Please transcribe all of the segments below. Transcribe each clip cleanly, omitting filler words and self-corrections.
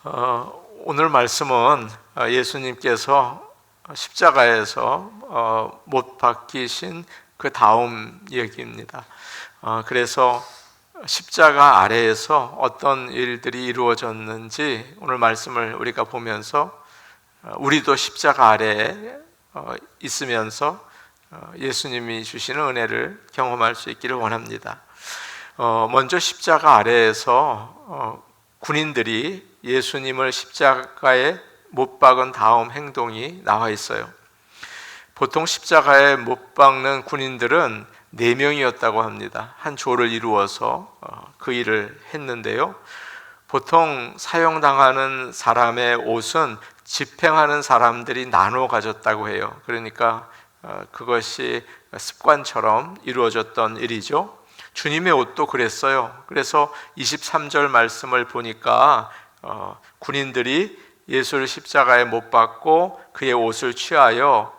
오늘 말씀은 예수님께서 십자가에서 못 박히신 그 다음 얘기입니다. 그래서 십자가 아래에서 어떤 일들이 이루어졌는지 오늘 말씀을 우리가 보면서 우리도 십자가 아래에 있으면서 예수님이 주시는 은혜를 경험할 수 있기를 원합니다. 먼저 십자가 아래에서 군인들이 예수님을 십자가에 못 박은 다음 행동이 나와 있어요. 보통 십자가에 못 박는 군인들은 4명이었다고 합니다. 한 조를 이루어서 그 일을 했는데요. 보통 사형당하는 사람의 옷은 집행하는 사람들이 나눠 가졌다고 해요. 그러니까 그것이 습관처럼 이루어졌던 일이죠. 주님의 옷도 그랬어요. 그래서 23절 말씀을 보니까 군인들이 예수를 십자가에 못 박고 그의 옷을 취하여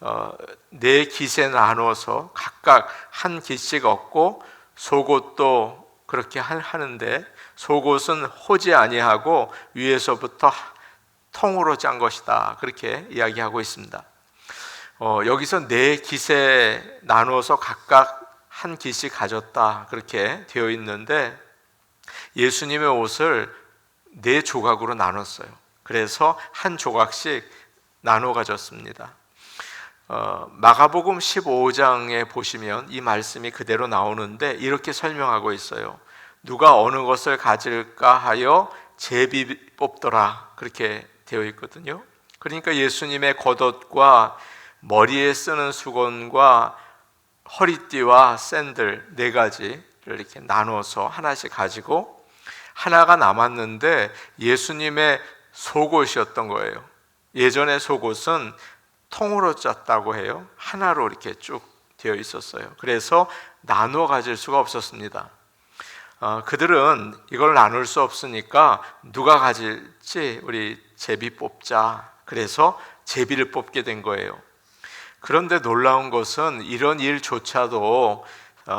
4깃에 나누어서 각각 한 깃씩 얻고 속옷도 그렇게 하는데 속옷은 호지 아니하고 위에서부터 통으로 짠 것이다, 그렇게 이야기하고 있습니다. 여기서 4깃에 나누어서 각각 한 깃씩 가졌다, 그렇게 되어 있는데 예수님의 옷을 4조각으로 나눴어요. 그래서 한 조각씩 나눠 가졌습니다. 마가복음 15장에 보시면 이 말씀이 그대로 나오는데 이렇게 설명하고 있어요. 누가 어느 것을 가질까 하여 제비 뽑더라, 그렇게 되어 있거든요. 그러니까 예수님의 겉옷과 머리에 쓰는 수건과 허리띠와 샌들 4가지를 이렇게 나눠서 하나씩 가지고 하나가 남았는데 예수님의 속옷이었던 거예요. 예전에 속옷은 통으로 짰다고 해요. 하나로 이렇게 쭉 되어 있었어요. 그래서 나누어 가질 수가 없었습니다. 그들은 이걸 나눌 수 없으니까 누가 가질지 우리 제비 뽑자, 그래서 제비를 뽑게 된 거예요. 그런데 놀라운 것은 이런 일조차도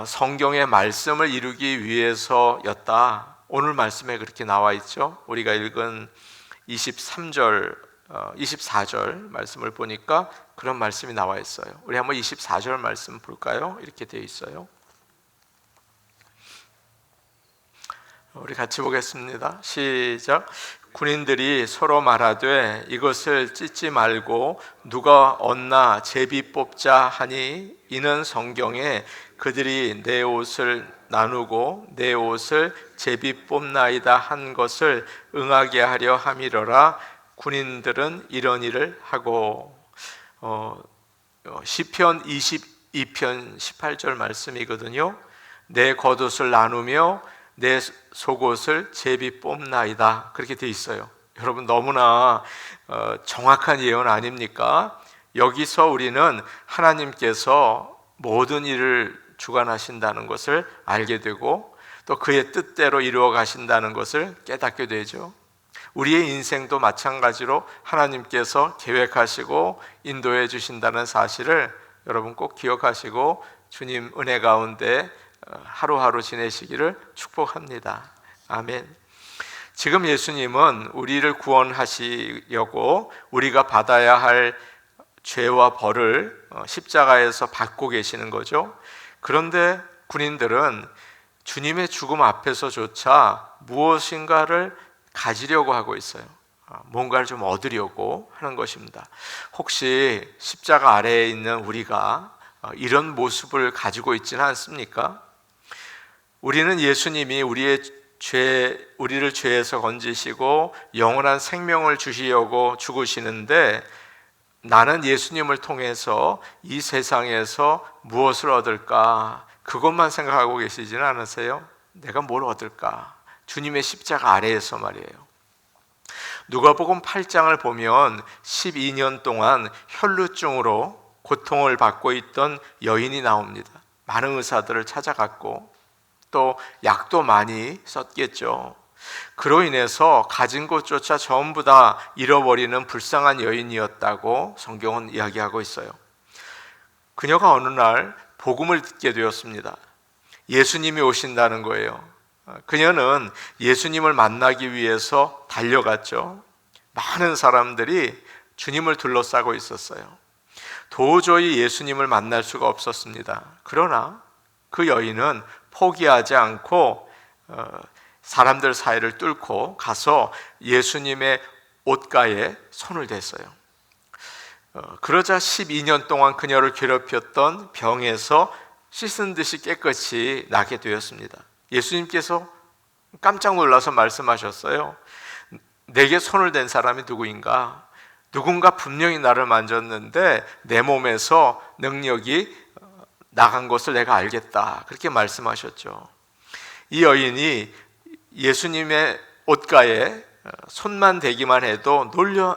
성경의 말씀을 이루기 위해서였다. 오늘 말씀에 그렇게 나와 있죠. 우리가 읽은 24절 말씀을 보니까 그런 말씀이 나와 있어요. 우리 한번 24절 말씀 볼까요? 이렇게 되어 있어요. 우리 같이 보겠습니다. 시작. 군인들이 서로 말하되 이것을 찢지 말고 누가 얻나 제비 뽑자 하니 이는 성경에 그들이 내 옷을 나누고 내 옷을 제비 뽑나이다 한 것을 응하게 하려 함이러라. 군인들은 이런 일을 하고 시편 22편 18절 말씀이거든요. 내 겉옷을 나누며 내 속옷을 제비 뽑나이다, 그렇게 돼 있어요. 여러분, 너무나 정확한 예언 아닙니까? 여기서 우리는 하나님께서 모든 일을 주관하신다는 것을 알게 되고 또 그의 뜻대로 이루어 가신다는 것을 깨닫게 되죠. 우리의 인생도 마찬가지로 하나님께서 계획하시고 인도해 주신다는 사실을 여러분 꼭 기억하시고 주님 은혜 가운데 하루하루 지내시기를 축복합니다. 아멘. 지금 예수님은 우리를 구원하시려고 우리가 받아야 할 죄와 벌을 십자가에서 받고 계시는 거죠. 그런데 군인들은 주님의 죽음 앞에서조차 무엇인가를 가지려고 하고 있어요. 뭔가를 좀 얻으려고 하는 것입니다. 혹시 십자가 아래에 있는 우리가 이런 모습을 가지고 있지는 않습니까? 우리는 예수님이 우리를 죄에서 건지시고 영원한 생명을 주시려고 죽으시는데 나는 예수님을 통해서 이 세상에서 무엇을 얻을까? 그것만 생각하고 계시지는 않으세요? 내가 뭘 얻을까? 주님의 십자가 아래에서 말이에요. 누가복음 8장을 보면 12년 동안 혈루증으로 고통을 받고 있던 여인이 나옵니다. 많은 의사들을 찾아갔고 또 약도 많이 썼겠죠. 그로 인해서 가진 것조차 전부 다 잃어버리는 불쌍한 여인이었다고 성경은 이야기하고 있어요. 그녀가 어느 날 복음을 듣게 되었습니다. 예수님이 오신다는 거예요. 그녀는 예수님을 만나기 위해서 달려갔죠. 많은 사람들이 주님을 둘러싸고 있었어요. 도저히 예수님을 만날 수가 없었습니다. 그러나 그 여인은 포기하지 않고 사람들 사이를 뚫고 가서 예수님의 옷가에 손을 댔어요. 그러자 12년 동안 그녀를 괴롭혔던 병에서 씻은 듯이 깨끗이 나게 되었습니다. 예수님께서 깜짝 놀라서 말씀하셨어요. 내게 손을 댄 사람이 누구인가? 누군가 분명히 나를 만졌는데 내 몸에서 능력이 나간 것을 내가 알겠다. 그렇게 말씀하셨죠. 이 여인이 예수님의 옷가에 손만 대기만 해도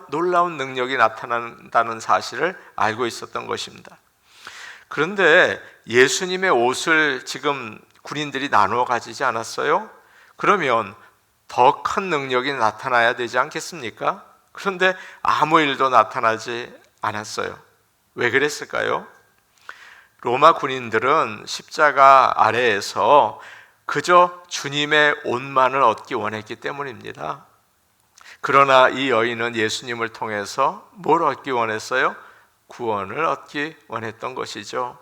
놀라운 능력이 나타난다는 사실을 알고 있었던 것입니다. 그런데 예수님의 옷을 지금 군인들이 나누어 가지지 않았어요? 그러면 더 큰 능력이 나타나야 되지 않겠습니까? 그런데 아무 일도 나타나지 않았어요. 왜 그랬을까요? 로마 군인들은 십자가 아래에서 그저 주님의 옷만을 얻기 원했기 때문입니다. 그러나 이 여인은 예수님을 통해서 뭘 얻기 원했어요? 구원을 얻기 원했던 것이죠.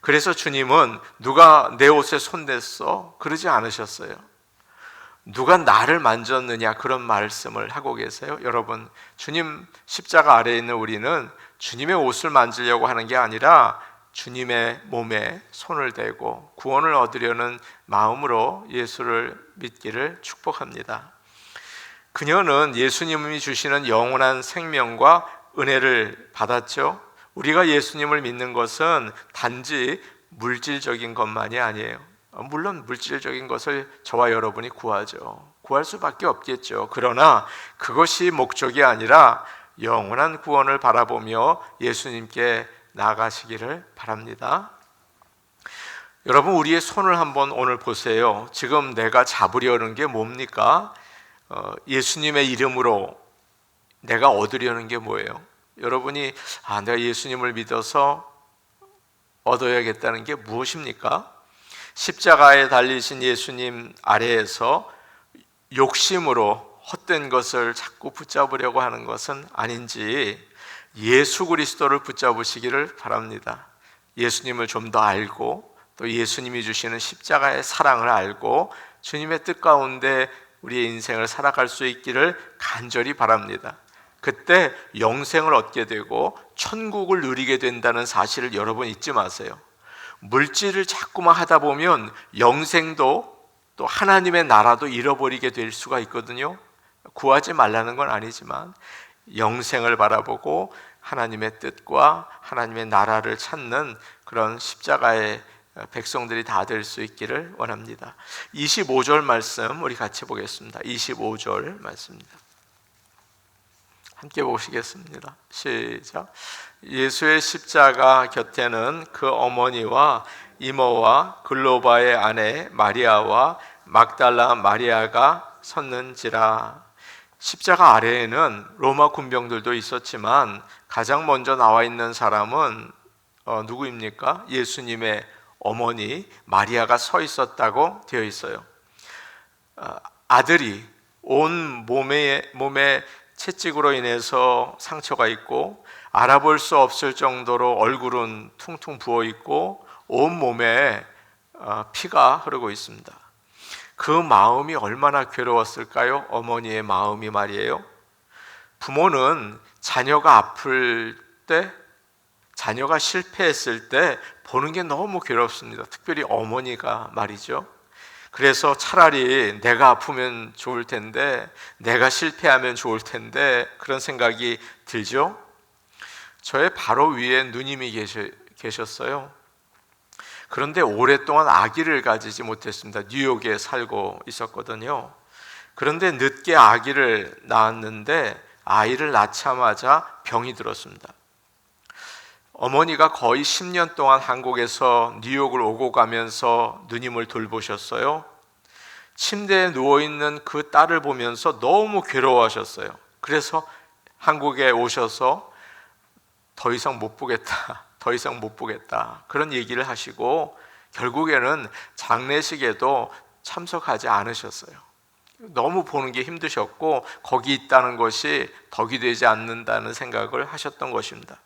그래서 주님은 누가 내 옷에 손댔어? 그러지 않으셨어요. 누가 나를 만졌느냐 그런 말씀을 하고 계세요. 여러분, 주님 십자가 아래에 있는 우리는 주님의 옷을 만지려고 하는 게 아니라 주님의 몸에 손을 대고 구원을 얻으려는 마음으로 예수를 믿기를 축복합니다. 그녀는 예수님이 주시는 영원한 생명과 은혜를 받았죠. 우리가 예수님을 믿는 것은 단지 물질적인 것만이 아니에요. 물론 물질적인 것을 저와 여러분이 구하죠. 구할 수밖에 없겠죠. 그러나 그것이 목적이 아니라 영원한 구원을 바라보며 예수님께 나아가시기를 바랍니다. 여러분, 우리의 손을 한번 오늘 보세요. 지금 내가 잡으려는 게 뭡니까? 예수님의 이름으로 내가 얻으려는 게 뭐예요? 여러분이 내가 예수님을 믿어서 얻어야겠다는 게 무엇입니까? 십자가에 달리신 예수님 아래에서 욕심으로 헛된 것을 자꾸 붙잡으려고 하는 것은 아닌지 예수 그리스도를 붙잡으시기를 바랍니다. 예수님을 좀 더 알고 또 예수님이 주시는 십자가의 사랑을 알고 주님의 뜻 가운데 우리의 인생을 살아갈 수 있기를 간절히 바랍니다. 그때 영생을 얻게 되고 천국을 누리게 된다는 사실을 여러분 잊지 마세요. 물질을 자꾸만 하다 보면 영생도 또 하나님의 나라도 잃어버리게 될 수가 있거든요. 구하지 말라는 건 아니지만 영생을 바라보고 하나님의 뜻과 하나님의 나라를 찾는 그런 십자가의 백성들이 다 될 수 있기를 원합니다. 25절 말씀 우리 같이 보겠습니다. 25절 말씀입니다. 함께 보시겠습니다. 시작. 예수의 십자가 곁에는 그 어머니와 이모와 글로바의 아내 마리아와 막달라 마리아가 섰는지라. 십자가 아래에는 로마 군병들도 있었지만 가장 먼저 나와 있는 사람은 누구입니까? 예수님의 어머니 마리아가 서 있었다고 되어 있어요. 아들이 온 몸에 채찍으로 인해서 상처가 있고 알아볼 수 없을 정도로 얼굴은 퉁퉁 부어 있고 온 몸에 피가 흐르고 있습니다. 그 마음이 얼마나 괴로웠을까요? 어머니의 마음이 말이에요. 부모는 자녀가 아플 때, 자녀가 실패했을 때 보는 게 너무 괴롭습니다. 특별히 어머니가 말이죠. 그래서 차라리 내가 아프면 좋을 텐데, 내가 실패하면 좋을 텐데 그런 생각이 들죠. 저의 바로 위에 누님이 계셨어요. 그런데 오랫동안 아기를 가지지 못했습니다. 뉴욕에 살고 있었거든요. 그런데 늦게 아기를 낳았는데 아이를 낳자마자 병이 들었습니다. 어머니가 거의 10년 동안 한국에서 뉴욕을 오고 가면서 누님을 돌보셨어요. 침대에 누워있는 그 딸을 보면서 너무 괴로워하셨어요. 그래서 한국에 오셔서 더 이상 못 보겠다, 더 이상 못 보겠다 그런 얘기를 하시고 결국에는 장례식에도 참석하지 않으셨어요. 너무 보는 게 힘드셨고 거기 있다는 것이 덕이 되지 않는다는 생각을 하셨던 것입니다.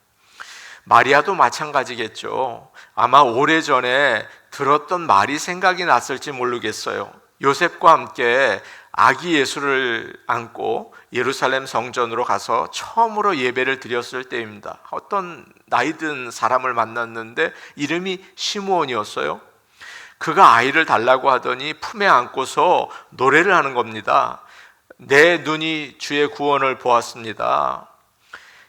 마리아도 마찬가지겠죠. 아마 오래전에 들었던 말이 생각이 났을지 모르겠어요. 요셉과 함께 아기 예수를 안고 예루살렘 성전으로 가서 처음으로 예배를 드렸을 때입니다. 어떤 나이든 사람을 만났는데 이름이 시므온이었어요. 그가 아이를 달라고 하더니 품에 안고서 노래를 하는 겁니다. 내 눈이 주의 구원을 보았습니다.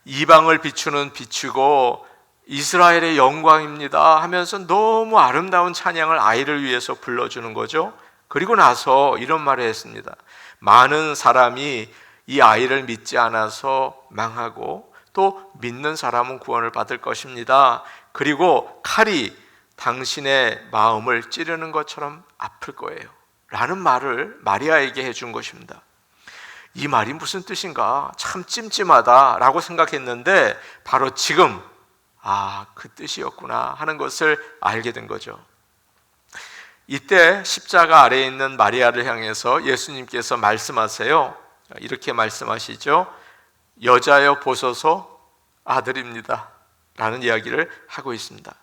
이방을 비추는 빛이고 이스라엘의 영광입니다 하면서 너무 아름다운 찬양을 아이를 위해서 불러주는 거죠. 그리고 나서 이런 말을 했습니다. 많은 사람이 이 아이를 믿지 않아서 망하고 또 믿는 사람은 구원을 받을 것입니다. 그리고 칼이 당신의 마음을 찌르는 것처럼 아플 거예요 라는 말을 마리아에게 해준 것입니다. 이 말이 무슨 뜻인가 참 찜찜하다 라고 생각했는데 바로 지금 그 뜻이었구나 하는 것을 알게 된 거죠. 이때 십자가 아래에 있는 마리아를 향해서 예수님께서 말씀하세요. 이렇게 말씀하시죠. 여자여 보소서 아들입니다 라는 이야기를 하고 있습니다.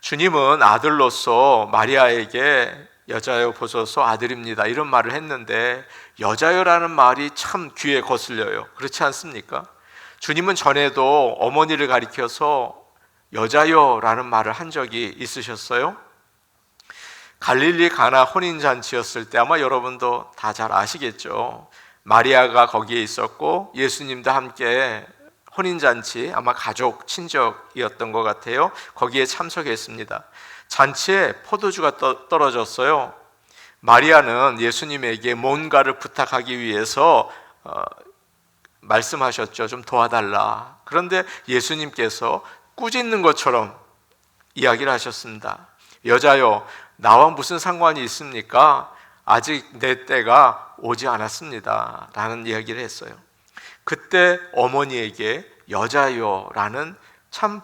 주님은 아들로서 마리아에게 여자여 보소서 아들입니다 이런 말을 했는데 여자여라는 말이 참 귀에 거슬려요. 그렇지 않습니까? 주님은 전에도 어머니를 가리켜서 여자여라는 말을 한 적이 있으셨어요. 갈릴리 가나 혼인잔치였을 때 아마 여러분도 다 잘 아시겠죠. 마리아가 거기에 있었고 예수님도 함께 혼인잔치, 아마 가족, 친척이었던 것 같아요. 거기에 참석했습니다. 잔치에 포도주가 떨어졌어요. 마리아는 예수님에게 뭔가를 부탁하기 위해서 말씀하셨죠. 좀 도와달라. 그런데 예수님께서 꾸짖는 것처럼 이야기를 하셨습니다. 여자여, 나와 무슨 상관이 있습니까? 아직 내 때가 오지 않았습니다 라는 이야기를 했어요. 그때 어머니에게 여자여라는 참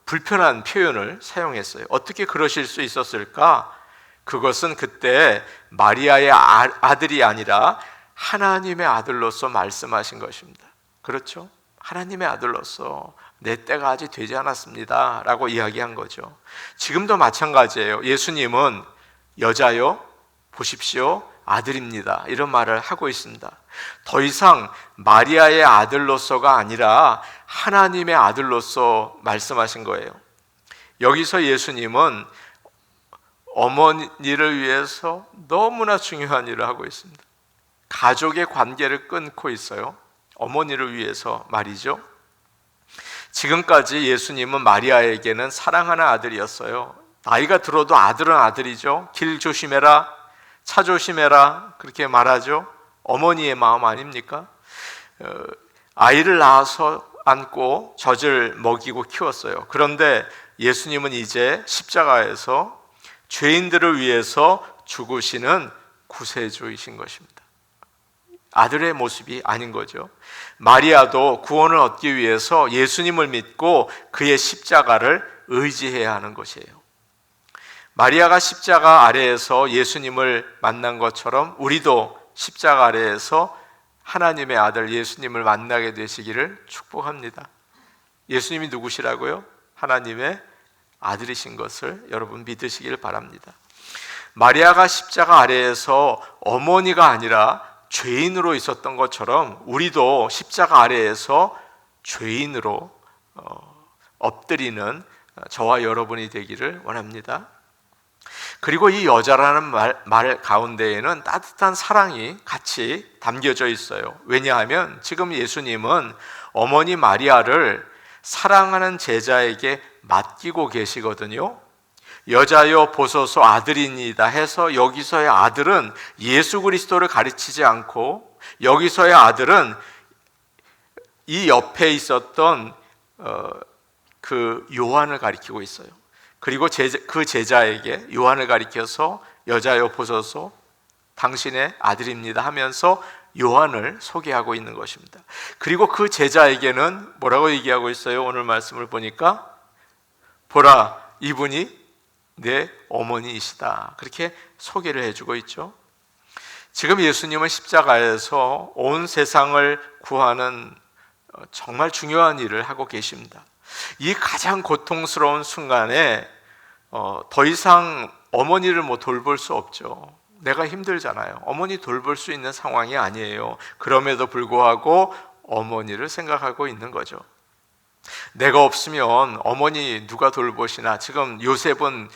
불편한 표현을 사용했어요. 어떻게 그러실 수 있었을까? 그것은 그때 마리아의 아들이 아니라 하나님의 아들로서 말씀하신 것입니다. 그렇죠? 하나님의 아들로서 내 때가 아직 되지 않았습니다 라고 이야기한 거죠. 지금도 마찬가지예요. 예수님은 여자여 보십시오 아들입니다 이런 말을 하고 있습니다. 더 이상 마리아의 아들로서가 아니라 하나님의 아들로서 말씀하신 거예요. 여기서 예수님은 어머니를 위해서 너무나 중요한 일을 하고 있습니다. 가족의 관계를 끊고 있어요. 어머니를 위해서 말이죠. 지금까지 예수님은 마리아에게는 사랑하는 아들이었어요. 나이가 들어도 아들은 아들이죠. 길 조심해라, 차 조심해라 그렇게 말하죠. 어머니의 마음 아닙니까? 아이를 낳아서 안고 젖을 먹이고 키웠어요. 그런데 예수님은 이제 십자가에서 죄인들을 위해서 죽으시는 구세주이신 것입니다. 아들의 모습이 아닌 거죠. 마리아도 구원을 얻기 위해서 예수님을 믿고 그의 십자가를 의지해야 하는 것이에요. 마리아가 십자가 아래에서 예수님을 만난 것처럼 우리도 십자가 아래에서 하나님의 아들 예수님을 만나게 되시기를 축복합니다. 예수님이 누구시라고요? 하나님의 아들이신 것을 여러분 믿으시길 바랍니다. 마리아가 십자가 아래에서 어머니가 아니라 죄인으로 있었던 것처럼 우리도 십자가 아래에서 죄인으로 엎드리는 저와 여러분이 되기를 원합니다. 그리고 이 여자라는 말 가운데에는 따뜻한 사랑이 같이 담겨져 있어요. 왜냐하면 지금 예수님은 어머니 마리아를 사랑하는 제자에게 맡기고 계시거든요. 여자여 보소서 아들이니이다 해서 여기서의 아들은 예수 그리스도를 가르치지 않고 여기서의 아들은 이 옆에 있었던 그 요한을 가리키고 있어요. 그리고 그 제자에게 요한을 가리켜서 여자여 보소서 당신의 아들입니다 하면서 요한을 소개하고 있는 것입니다. 그리고 그 제자에게는 뭐라고 얘기하고 있어요? 오늘 말씀을 보니까 보라 이분이 내 어머니이시다 그렇게 소개를 해주고 있죠. 지금 예수님은 십자가에서 온 세상을 구하는 정말 중요한 일을 하고 계십니다. 이 가장 고통스러운 순간에 더 이상 어머니를 돌볼 수 없죠. 내가 힘들잖아요. 어머니 돌볼 수 있는 상황이 아니에요. 그럼에도 불구하고 어머니를 생각하고 있는 거죠. 내가 없으면 어머니 누가 돌보시나. 지금 요셉은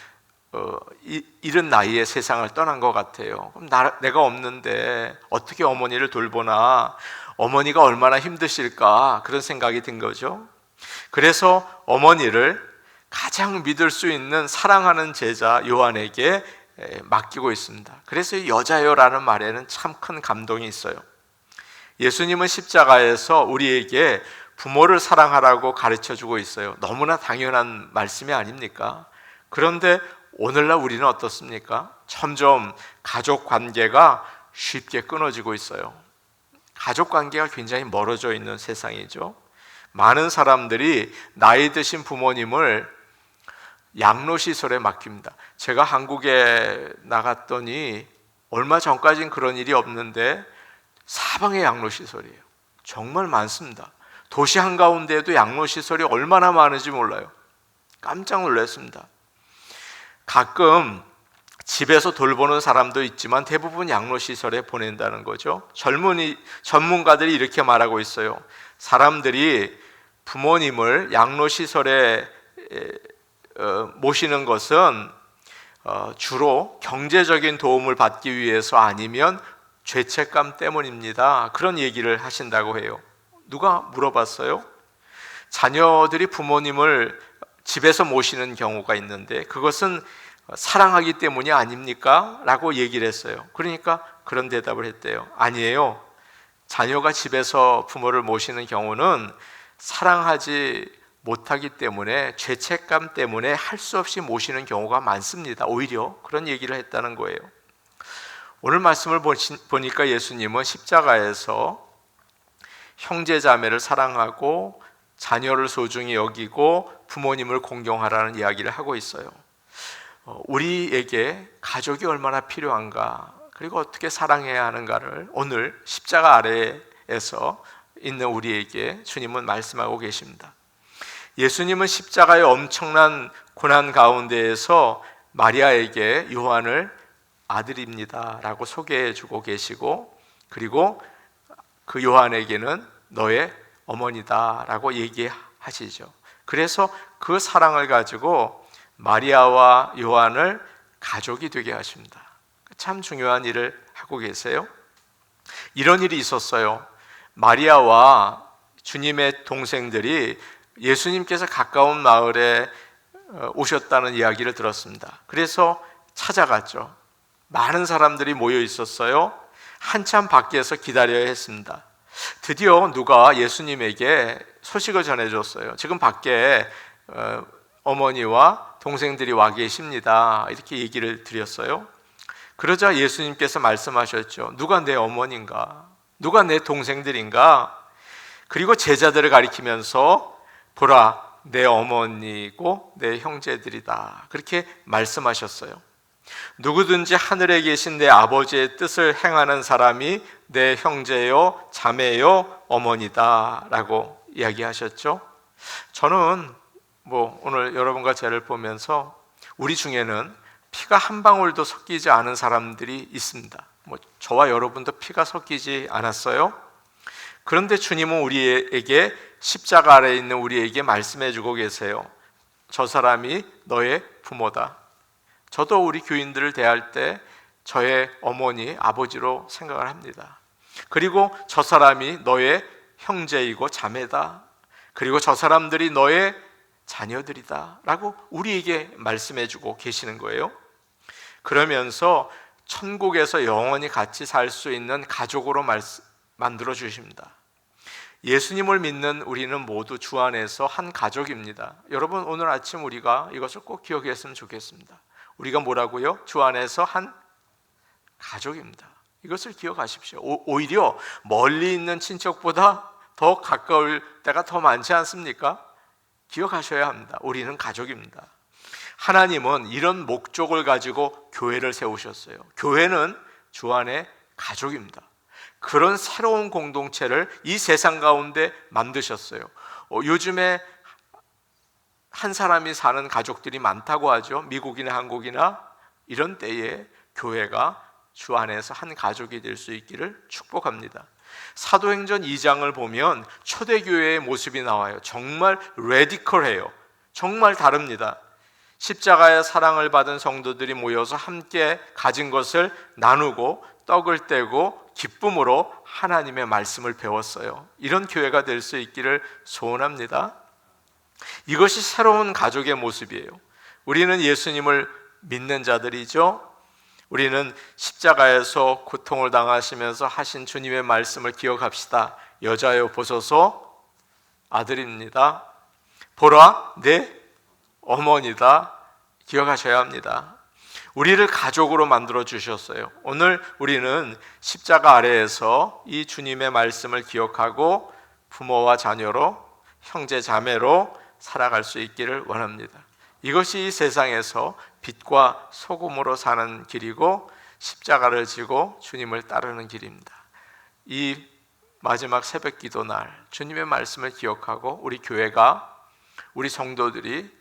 이른 나이에 세상을 떠난 것 같아요. 그럼 내가 없는데 어떻게 어머니를 돌보나, 어머니가 얼마나 힘드실까, 그런 생각이 든 거죠. 그래서 어머니를 가장 믿을 수 있는 사랑하는 제자 요한에게 맡기고 있습니다. 그래서 여자여라는 말에는 참 큰 감동이 있어요. 예수님은 십자가에서 우리에게 부모를 사랑하라고 가르쳐주고 있어요. 너무나 당연한 말씀이 아닙니까? 그런데 오늘날 우리는 어떻습니까? 점점 가족 관계가 쉽게 끊어지고 있어요. 가족 관계가 굉장히 멀어져 있는 세상이죠. 많은 사람들이 나이 드신 부모님을 양로시설에 맡깁니다. 제가 한국에 나갔더니 얼마 전까지는 그런 일이 없는데 사방에 양로시설이에요. 정말 많습니다. 도시 한가운데에도 양로시설이 얼마나 많은지 몰라요. 깜짝 놀랐습니다. 가끔 집에서 돌보는 사람도 있지만 대부분 양로시설에 보낸다는 거죠. 전문가들이 이렇게 말하고 있어요. 사람들이 부모님을 양로시설에 모시는 것은 주로 경제적인 도움을 받기 위해서 아니면 죄책감 때문입니다. 그런 얘기를 하신다고 해요. 누가 물어봤어요? 자녀들이 부모님을 집에서 모시는 경우가 있는데 그것은 사랑하기 때문이 아닙니까? 라고 얘기를 했어요. 그러니까 그런 대답을 했대요. 아니에요. 자녀가 집에서 부모를 모시는 경우는 사랑하지 못하기 때문에, 죄책감 때문에 할 수 없이 모시는 경우가 많습니다. 오히려 그런 얘기를 했다는 거예요. 오늘 말씀을 보니까 예수님은 십자가에서 형제 자매를 사랑하고 자녀를 소중히 여기고 부모님을 공경하라는 이야기를 하고 있어요. 우리에게 가족이 얼마나 필요한가, 그리고 어떻게 사랑해야 하는가를 오늘 십자가 아래에서 있는 우리에게 주님은 말씀하고 계십니다. 예수님은 십자가의 엄청난 고난 가운데에서 마리아에게 요한을 아들입니다 라고 소개해 주고 계시고, 그리고 그 요한에게는 너의 어머니다 라고 얘기하시죠. 그래서 그 사랑을 가지고 마리아와 요한을 가족이 되게 하십니다. 참 중요한 일을 하고 계세요. 이런 일이 있었어요. 마리아와 주님의 동생들이 예수님께서 가까운 마을에 오셨다는 이야기를 들었습니다. 그래서 찾아갔죠. 많은 사람들이 모여 있었어요. 한참 밖에서 기다려야 했습니다. 드디어 누가 예수님에게 소식을 전해줬어요. 지금 밖에 어머니와 동생들이 와 계십니다. 이렇게 얘기를 드렸어요. 그러자 예수님께서 말씀하셨죠. 누가 내 어머니인가? 누가 내 동생들인가? 그리고 제자들을 가리키면서 보라, 내 어머니고 내 형제들이다. 그렇게 말씀하셨어요. 누구든지 하늘에 계신 내 아버지의 뜻을 행하는 사람이 내 형제요, 자매요, 어머니다 라고 이야기하셨죠. 저는 오늘 여러분과 저를 보면서 우리 중에는 피가 한 방울도 섞이지 않은 사람들이 있습니다. 저와 여러분도 피가 섞이지 않았어요. 그런데 주님은 우리에게 십자가 아래에 있는 우리에게 말씀해 주고 계세요. 저 사람이 너의 부모다. 저도 우리 교인들을 대할 때 저의 어머니, 아버지로 생각을 합니다. 그리고 저 사람이 너의 형제이고 자매다. 그리고 저 사람들이 너의 자녀들이다 라고 우리에게 말씀해 주고 계시는 거예요. 그러면서 천국에서 영원히 같이 살 수 있는 가족으로 만들어 주십니다. 예수님을 믿는 우리는 모두 주 안에서 한 가족입니다. 여러분, 오늘 아침 우리가 이것을 꼭 기억했으면 좋겠습니다. 우리가 뭐라고요? 주 안에서 한 가족입니다. 이것을 기억하십시오. 오히려 멀리 있는 친척보다 더 가까울 때가 더 많지 않습니까? 기억하셔야 합니다. 우리는 가족입니다. 하나님은 이런 목적을 가지고 교회를 세우셨어요. 교회는 주 안에 가족입니다. 그런 새로운 공동체를 이 세상 가운데 만드셨어요. 요즘에 한 사람이 사는 가족들이 많다고 하죠. 미국이나 한국이나. 이런 때에 교회가 주 안에서 한 가족이 될 수 있기를 축복합니다. 사도행전 2장을 보면 초대교회의 모습이 나와요. 정말 레디컬해요. 정말 다릅니다. 십자가의 사랑을 받은 성도들이 모여서 함께 가진 것을 나누고 떡을 떼고 기쁨으로 하나님의 말씀을 배웠어요. 이런 교회가 될 수 있기를 소원합니다. 이것이 새로운 가족의 모습이에요. 우리는 예수님을 믿는 자들이죠. 우리는 십자가에서 고통을 당하시면서 하신 주님의 말씀을 기억합시다. 여자여 보소서 아들입니다. 보라 내 어머니다. 기억하셔야 합니다. 우리를 가족으로 만들어 주셨어요. 오늘 우리는 십자가 아래에서 이 주님의 말씀을 기억하고 부모와 자녀로, 형제 자매로 살아갈 수 있기를 원합니다. 이것이 이 세상에서 빛과 소금으로 사는 길이고 십자가를 지고 주님을 따르는 길입니다. 이 마지막 새벽 기도 날 주님의 말씀을 기억하고 우리 교회가, 우리 성도들이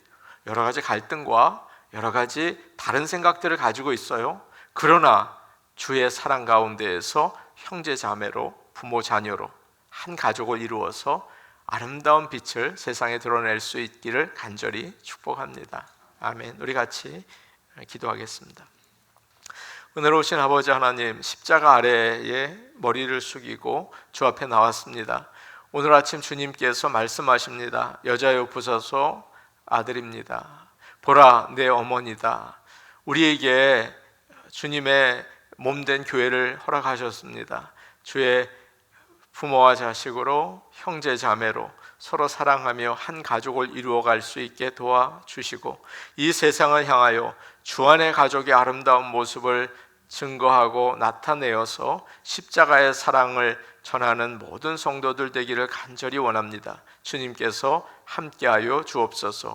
여러 가지 갈등과 여러 가지 다른 생각들을 가지고 있어요. 그러나 주의 사랑 가운데에서 형제 자매로, 부모 자녀로 한 가족을 이루어서 아름다운 빛을 세상에 드러낼 수 있기를 간절히 축복합니다. 아멘. 우리 같이 기도하겠습니다. 오늘 오신 아버지 하나님, 십자가 아래에 머리를 숙이고 주 앞에 나왔습니다. 오늘 아침 주님께서 말씀하십니다. 여자여 보소서 아들입니다. 보라 내 어머니다. 우리에게 주님의 몸된 교회를 허락하셨습니다. 주의 부모와 자식으로, 형제 자매로 서로 사랑하며 한 가족을 이루어갈 수 있게 도와주시고 이 세상을 향하여 주 안의 가족의 아름다운 모습을 증거하고 나타내어서 십자가의 사랑을 전하는 모든 성도들 되기를 간절히 원합니다. 주님께서 함께하여 주옵소서.